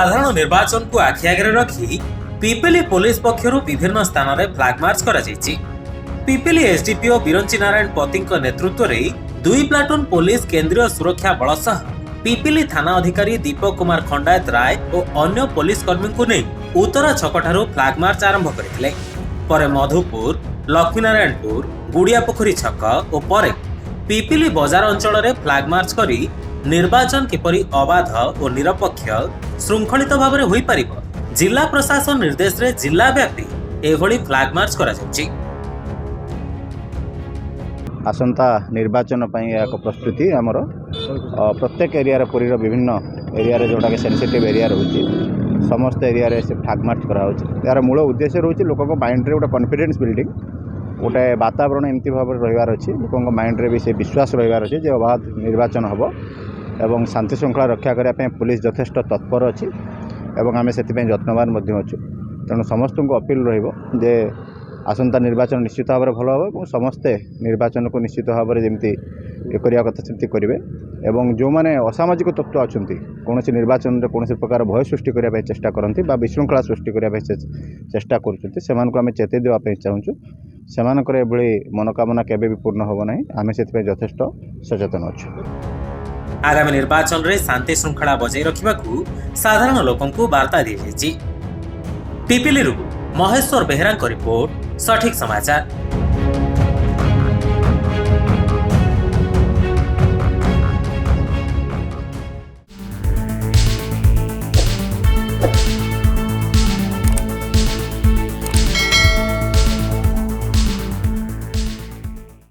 साधारण निर्वाचन को आखि आगे रखी पिपिली पुलिस पक्षरु विभिन्न स्थान में फ्लैग मार्च करा जायछि। पिपिली एसडीपीओ बिरंची नारायण पतिଙ୍କ नेतृत्व में 2 प्लाटून पुलिस केंद्रीय सुरक्षा बल सह पिपिली थाना अधिकारी दीपक कुमार खंडायत राय और अन्य पुलिस कर्मी को नहीं उत्तरा छकठारू फ्लैग मार्च आरंभ करथिले। परे मधुपुर, लक्ष्मीनारायणपुर, गुड़िया पोखरी छक और परे पिपिली बाजार अंचल में फ्लैग मार्च करी निर्वाचन किपरि अबाध और निरपेक्ष श्रृंखलित भाव में होई परिबो जिला प्रशासन निर्देश रे जिला व्यापी एभली फ्लैग मार्च करा जाउछि। आसंता निर्वाचन एक प्रस्तुति आमर प्रत्येक एरिया पुरीर विभिन्न एरिया जोटा कि सेंसिटिव एरिया रोचे समस्त एरिया से फ्लैग मार्च कराऊँ। यार मूल उद्देश्य रोचे लोक माइंड रे गोटे कॉन्फिडेंस बिल्डिंग गोटे वातावरण एमती भाव रही अच्छी लोक माइंड रे भी से विश्वास रही अच्छे अबाध निर्वाचन हम एवं शांति श्रृंखला रक्षा करने पुलिस यथेष्ट तत्पर अच्छी एवं आम से यत्नवान अच्छु। तेणु समस्त को अपील रे आसंता निर्वाचन निश्चित भाव में भल हम समस्ते निर्वाचन को निश्चित भाव में जमी करने कथा सेमती करेंगे एवं जो मैंने असामाजिक तत्व अच्छा कौन निर्वाचन में कौन प्रकार भय सृष्टि करने चेष्टा करती विशृंखला सृष्टि करने चेष्टा करें चेतई देवाई चाहूँ से मनोकामना केबे भी पूर्ण होब ना आम से यथेष्ट सचेतन अच्छु। आगामी निर्वाचन रे शांति श्रृंखला बजाय रखा साधारण लोकंकु वार्ता दी जाइछि। पिपिली महेश्वर बेहरा रिपोर्ट, सठिक समाचार।